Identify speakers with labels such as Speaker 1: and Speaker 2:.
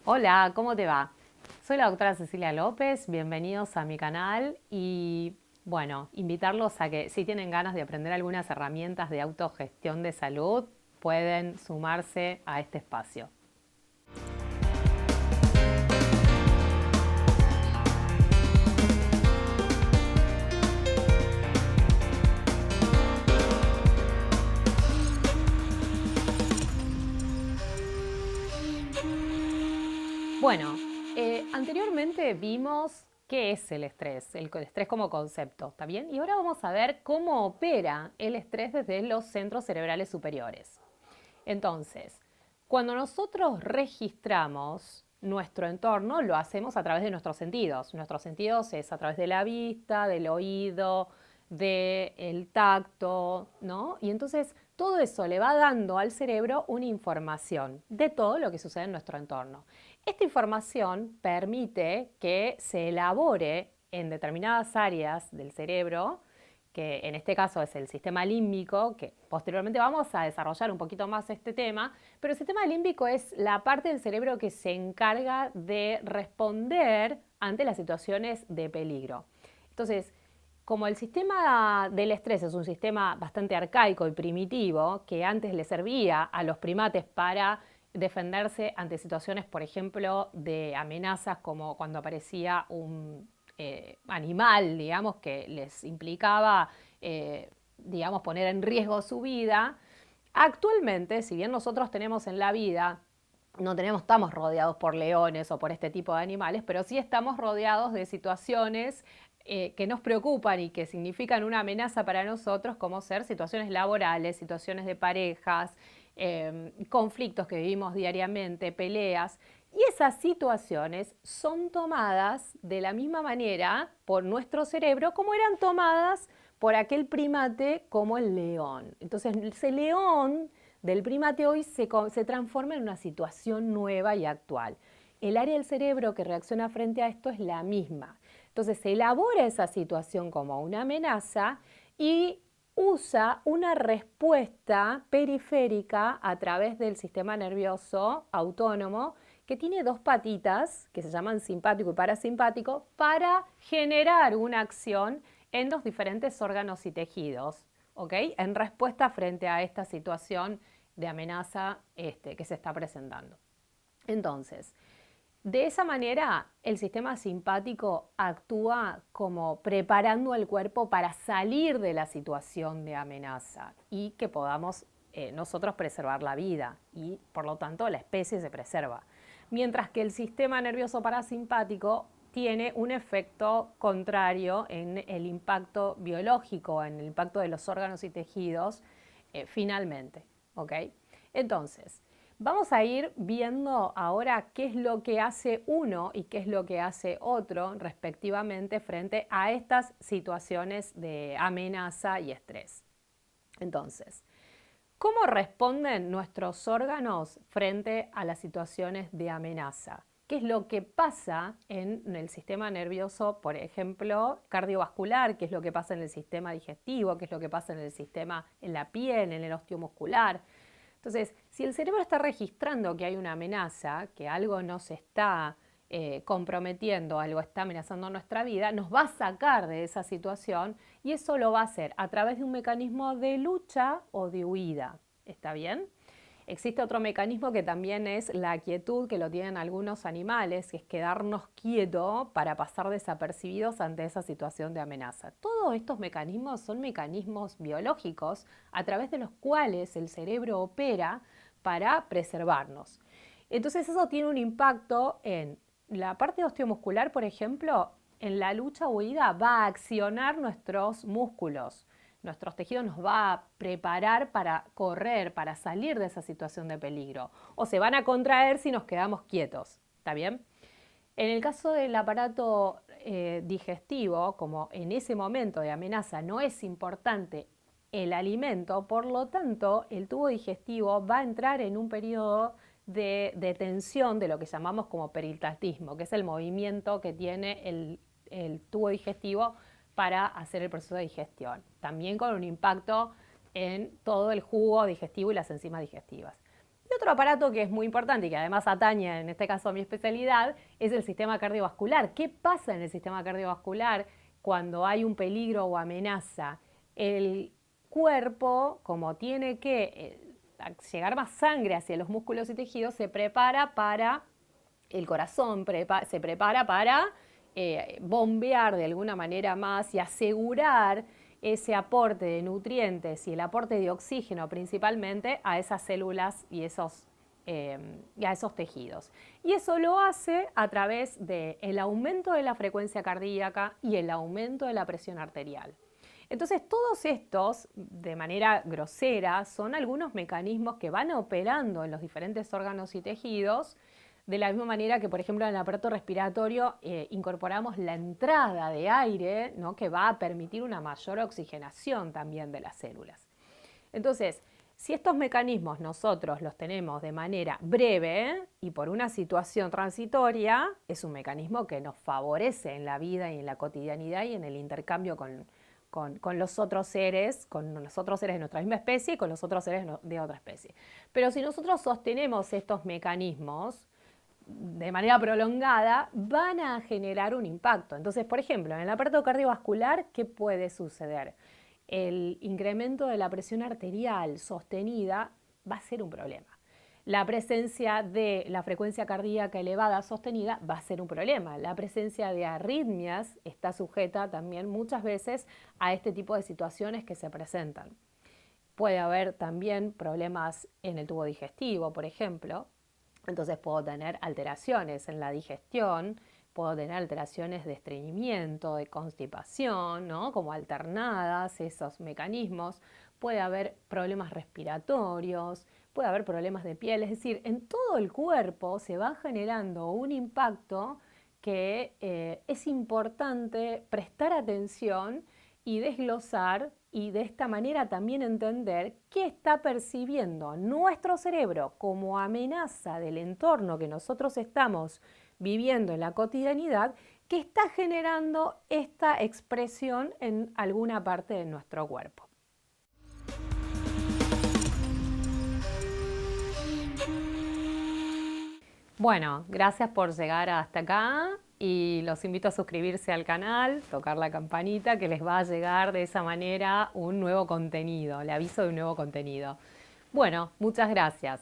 Speaker 1: Hola, ¿cómo te va? Soy la doctora Cecilia López, bienvenidos a mi canal y bueno, invitarlos a que si tienen ganas de aprender algunas herramientas de autogestión de salud, pueden sumarse a este espacio. Bueno, anteriormente vimos qué es el estrés como concepto, ¿está bien? Y ahora vamos a ver cómo opera el estrés desde los centros cerebrales superiores. Entonces, cuando nosotros registramos nuestro entorno, lo hacemos a través de nuestros sentidos. Nuestros sentidos es a través de la vista, del oído, del tacto, ¿no? Y entonces todo eso le va dando al cerebro una información de todo lo que sucede en nuestro entorno. Esta información permite que se elabore en determinadas áreas del cerebro, que en este caso es el sistema límbico, que posteriormente vamos a desarrollar un poquito más este tema, pero el sistema límbico es la parte del cerebro que se encarga de responder ante las situaciones de peligro. Entonces, como el sistema del estrés es un sistema bastante arcaico y primitivo, que antes le servía a los primates para defenderse ante situaciones, por ejemplo, de amenazas como cuando aparecía un animal, digamos, que les implicaba, digamos, poner en riesgo su vida. Actualmente, si bien nosotros tenemos en la vida, no tenemos, estamos rodeados por leones o por este tipo de animales, pero sí estamos rodeados de situaciones que nos preocupan y que significan una amenaza para nosotros, como ser situaciones laborales, situaciones de parejas, conflictos que vivimos diariamente, peleas. Y esas situaciones son tomadas de la misma manera por nuestro cerebro como eran tomadas por aquel primate como el león. Entonces, ese león del primate hoy se transforma en una situación nueva y actual. El área del cerebro que reacciona frente a esto es la misma. Entonces se elabora esa situación como una amenaza y usa una respuesta periférica a través del sistema nervioso autónomo que tiene dos patitas, que se llaman simpático y parasimpático, para generar una acción en los diferentes órganos y tejidos, ¿ok? En respuesta frente a esta situación de amenaza que se está presentando. Entonces, de esa manera, el sistema simpático actúa como preparando al cuerpo para salir de la situación de amenaza y que podamos nosotros preservar la vida y, por lo tanto, la especie se preserva. Mientras que el sistema nervioso parasimpático tiene un efecto contrario en el impacto biológico, en el impacto de los órganos y tejidos, finalmente. ¿Ok? Entonces, vamos a ir viendo ahora qué es lo que hace uno y qué es lo que hace otro respectivamente frente a estas situaciones de amenaza y estrés. Entonces, ¿cómo responden nuestros órganos frente a las situaciones de amenaza? ¿Qué es lo que pasa en el sistema nervioso, por ejemplo, cardiovascular? ¿Qué es lo que pasa en el sistema digestivo? ¿Qué es lo que pasa en el sistema, en la piel, en el osteomuscular? Entonces, si el cerebro está registrando que hay una amenaza, que algo nos está comprometiendo, algo está amenazando nuestra vida, nos va a sacar de esa situación y eso lo va a hacer a través de un mecanismo de lucha o de huida. ¿Está bien? Existe otro mecanismo que también es la quietud, que lo tienen algunos animales, que es quedarnos quietos para pasar desapercibidos ante esa situación de amenaza. Todos estos mecanismos son mecanismos biológicos a través de los cuales el cerebro opera para preservarnos. Entonces eso tiene un impacto en la parte osteomuscular, por ejemplo, en la lucha o huida va a accionar nuestros músculos, nuestros tejidos nos va a preparar para correr, para salir de esa situación de peligro. O se van a contraer si nos quedamos quietos. ¿Está bien? En el caso del aparato digestivo, como en ese momento de amenaza no es importante el alimento, por lo tanto, el tubo digestivo va a entrar en un periodo de tensión de lo que llamamos como peristaltismo, que es el movimiento que tiene el tubo digestivo para hacer el proceso de digestión. También con un impacto en todo el jugo digestivo y las enzimas digestivas. Y otro aparato que es muy importante y que además atañe, en este caso a mi especialidad, es el sistema cardiovascular. ¿Qué pasa en el sistema cardiovascular cuando hay un peligro o amenaza? El cuerpo, como tiene que llegar más sangre hacia los músculos y tejidos, se prepara para, el corazón se prepara para bombear de alguna manera más y asegurar ese aporte de nutrientes y el aporte de oxígeno principalmente a esas células y a esos tejidos. Y eso lo hace a través del aumento de la frecuencia cardíaca y el aumento de la presión arterial. Entonces, todos estos, de manera grosera, son algunos mecanismos que van operando en los diferentes órganos y tejidos, de la misma manera que, por ejemplo, en el aparato respiratorio incorporamos la entrada de aire, ¿no?, que va a permitir una mayor oxigenación también de las células. Entonces, si estos mecanismos nosotros los tenemos de manera breve y por una situación transitoria, es un mecanismo que nos favorece en la vida y en la cotidianidad y en el intercambio con los otros seres de nuestra misma especie y con los otros seres de otra especie. Pero si nosotros sostenemos estos mecanismos de manera prolongada, van a generar un impacto. Entonces, por ejemplo, en el aparato cardiovascular, ¿qué puede suceder? El incremento de la presión arterial sostenida va a ser un problema. La presencia de la frecuencia cardíaca elevada sostenida va a ser un problema. La presencia de arritmias está sujeta también muchas veces a este tipo de situaciones que se presentan. Puede haber también problemas en el tubo digestivo, por ejemplo. Entonces puedo tener alteraciones en la digestión, puedo tener alteraciones de estreñimiento, de constipación, ¿no?, como alternadas esos mecanismos. Puede haber problemas respiratorios, puede haber problemas de piel. Es decir, en todo el cuerpo se va generando un impacto que es importante prestar atención y desglosar y de esta manera también entender qué está percibiendo nuestro cerebro como amenaza del entorno que nosotros estamos viviendo en la cotidianidad, que está generando esta expresión en alguna parte de nuestro cuerpo. Bueno, gracias por llegar hasta acá y los invito a suscribirse al canal, tocar la campanita que les va a llegar de esa manera un nuevo contenido, le aviso de un nuevo contenido. Bueno, muchas gracias.